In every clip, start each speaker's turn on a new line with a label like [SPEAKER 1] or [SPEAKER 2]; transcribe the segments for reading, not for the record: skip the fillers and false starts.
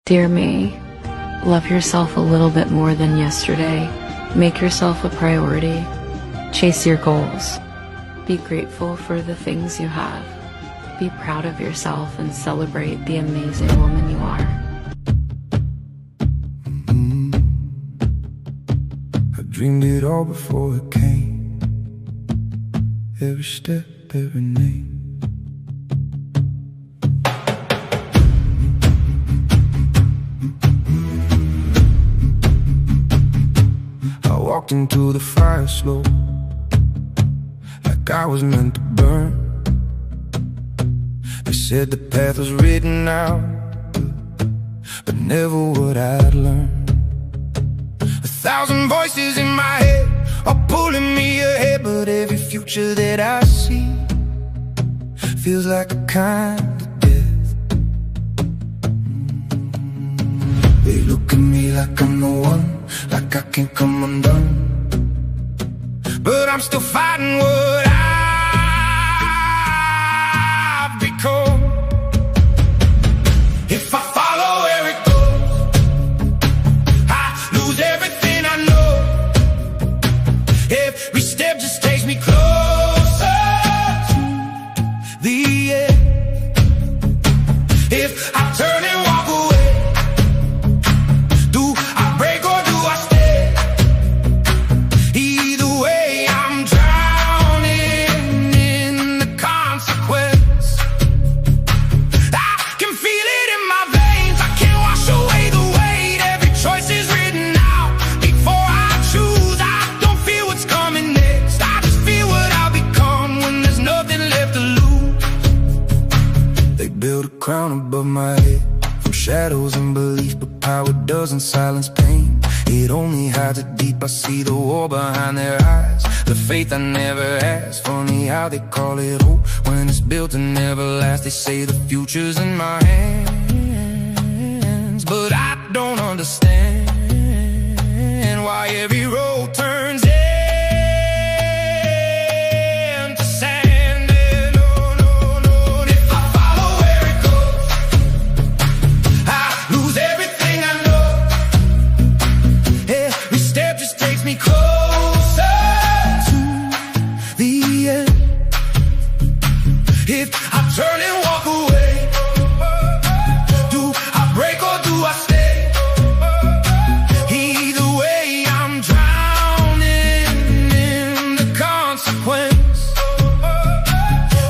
[SPEAKER 1] Dear me, love yourself a little bit more than yesterday. Make yourself a priority. Chase your goals. Be grateful for the things you have. Be proud of yourself and celebrate the amazing woman you are.
[SPEAKER 2] I dreamed it all before it came. Every step, every name. I walked into the fire slow, like I was meant to burn. They said the path was written out, but never would I'd learn. 1,000 voices in my head are pulling me ahead, but every future that I see feels like a kind of death. They look at me like I'm the one, like I can't come undone, but I'm still fighting what I've become. If I follow where it goes, I lose everything I know. Every step just takes me closer to the end. If I turn and walk away, do I break or do I stay? Either way, I'm drowning in the consequence. I can feel it in my veins, I can't wash away the weight. Every choice is written out before I choose. I don't feel what's coming next, I just feel what I'll become when there's nothing left to lose. They build a crown above my head from shadows and belief, but power doesn't silence pain, it only hides it deep. I see the war behind their eyes, the faith I never asked. Funny how they call it hope when it's built to never last. They say the future's in my hands, but I don't understand why every road turns into sand. And if I follow where it goes, I lose everything I know. Every step just takes me closer to the end. If I turn and walk away, do I break or do I stay? Either way, I'm drowning in the consequence.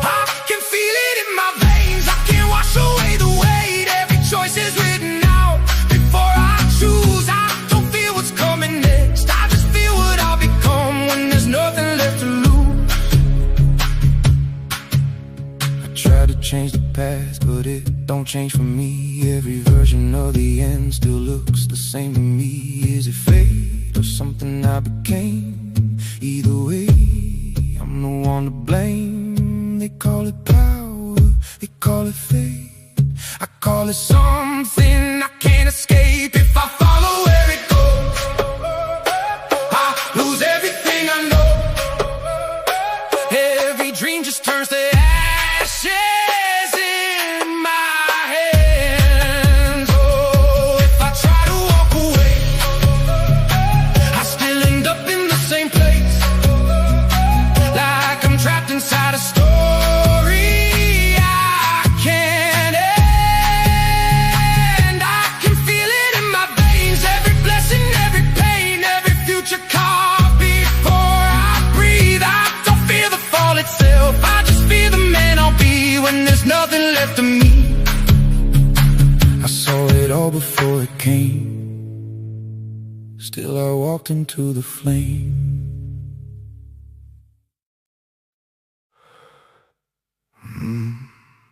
[SPEAKER 2] I can feel it in my veins, I can't wash away the weight. Every choice is written out before I choose. I don't feel what's coming next, I just feel what I'll become when there's nothing left to lose. I try to change the past, but it don't change for me. Every version of the end still looks the same to me. Is it fate or something I became? Either way, I'm the one to blame. They call it power, they call it fate, I call it something I can't escape. If I follow where it goes, I lose everything I know. Every dream just turns to ashes in my hands. Oh, if I try to walk away, I still end up in the same place, like I'm trapped inside a story I can't end. I can feel it in my veins, every blessing, every pain, every future card before I breathe. I don't feel the fall itself, I just feel the man I'll be when there's nothing left of me. I saw it all before it came, still I walked into the flame.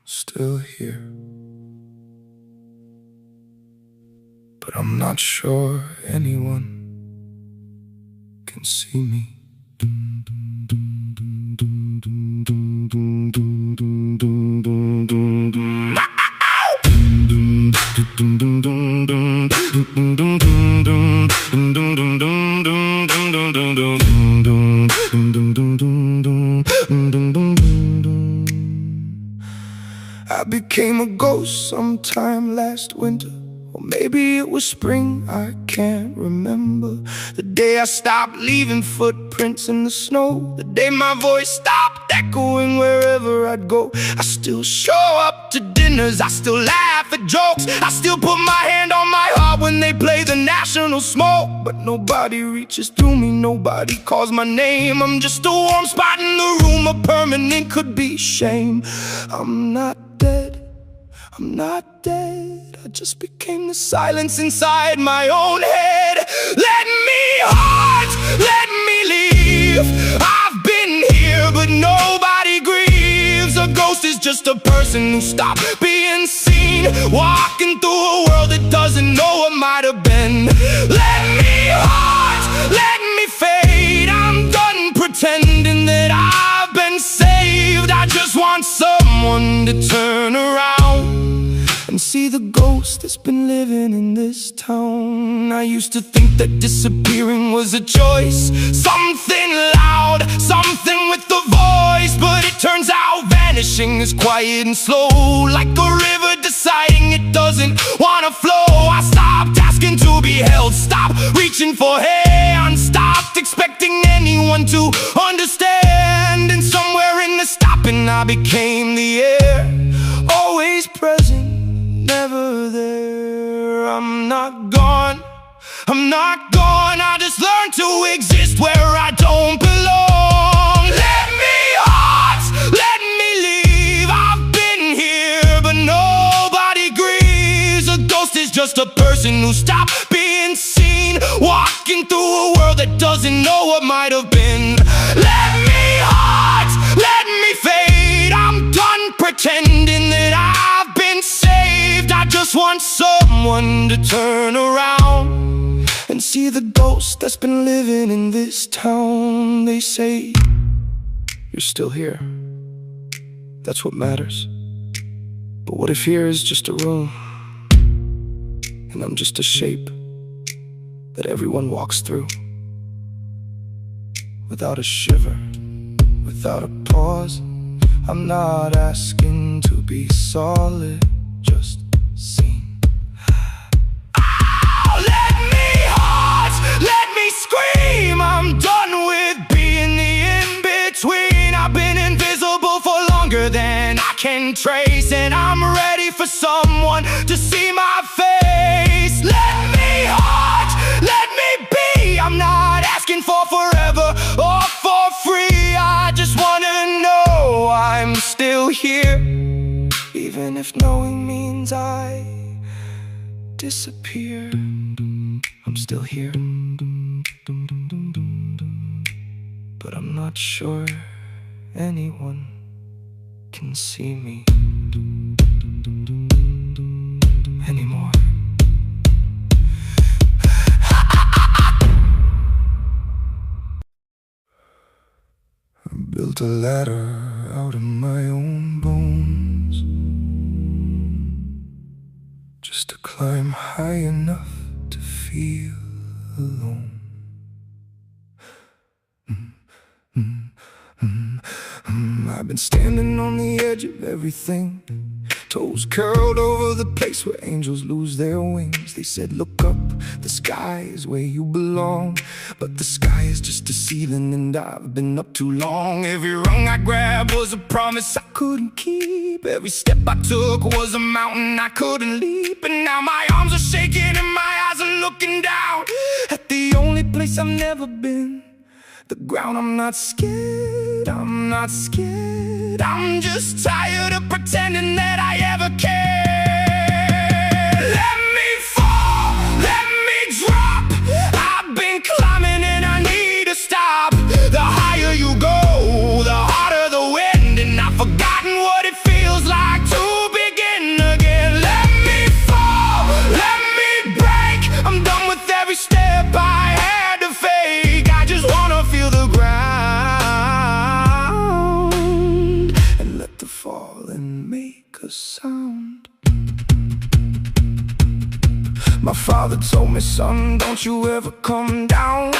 [SPEAKER 2] Still here, but I'm not sure anyone can see me. I became a ghost sometime last winter, or maybe it was spring, I can't remember. The day I stopped leaving footprints in the snow, the day my voice stopped echoing wherever I'd go. I still show up to dinners, I still laugh at jokes, I still put my hand on my heart when they play the national smoke. But nobody reaches through me, nobody calls my name. I'm just a warm spot in the room, a permanent could be shame. I'm not dead, I'm not dead, I just became the silence inside my own head. Let me haunt, let me leave. I've been here but nobody grieves. A ghost is just a person who stopped being seen, walking through a world that doesn't know what might have been. Let me haunt, let me fade. I'm done pretending that I've been saved. I just want someone to turn around and see the ghost that's been living in this town. I used to think that disappearing was a choice, something loud, something with a voice. But it turns out vanishing is quiet and slow, like a river deciding it doesn't wanna flow. I stopped asking to be held, stopped reaching for hands, stopped expecting anyone to understand. And somewhere in the stopping I became the air, always present, never there. I'm not gone, I'm not gone, I just learned to exist where I don't belong. Let me haunt, let me leave. I've been here but nobody grieves. A ghost is just a person who stopped being seen, walking through a world that doesn't know what might have been. Let me haunt, let me fade. I'm done pretending that I've been saved. I just want someone to turn around and see the ghost that's been living in this town. They say you're still here, that's what matters. But what if here is just a room and I'm just a shape that everyone walks through, without a shiver, without a pause. I'm not asking to be solid, just seen. Oh, let me haunt, let me scream. I'm done with being the in-between. I've been invisible for longer than I can trace, and I'm ready for someone to see my face. Let me haunt, let me be. I'm not asking for forever or for free. I just wanna know I'm still here, even if knowing means I disappear. I'm still here, but I'm not sure anyone can see me anymore. I built a ladder out of my own bones, just to climb high enough to feel alone. I've been standing on the edge of everything, toes curled over the place where angels lose their wings. They said look up, the sky is where you belong. But the sky is just a ceiling and I've been up too long. Every rung I grabbed was a promise I couldn't keep. Every step I took was a mountain I couldn't leap. And now my arms are shaking and my eyes are looking down at the only place I've never been, the ground. I'm not scared, I'm not scared, I'm just tired of pretending that I ever cared. Let me fall, let me drop. I've been climbing and I need to stop. The higher you go, the harder the wind, and I've forgotten what it feels like to begin again. Let me fall, let me break. I'm done with every step I had to fake. I just wanna feel the ground and let the fall and make a sound. My father told me, son, don't you ever come down.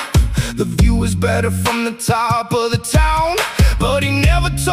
[SPEAKER 2] The view is better from the top of the town. But he never told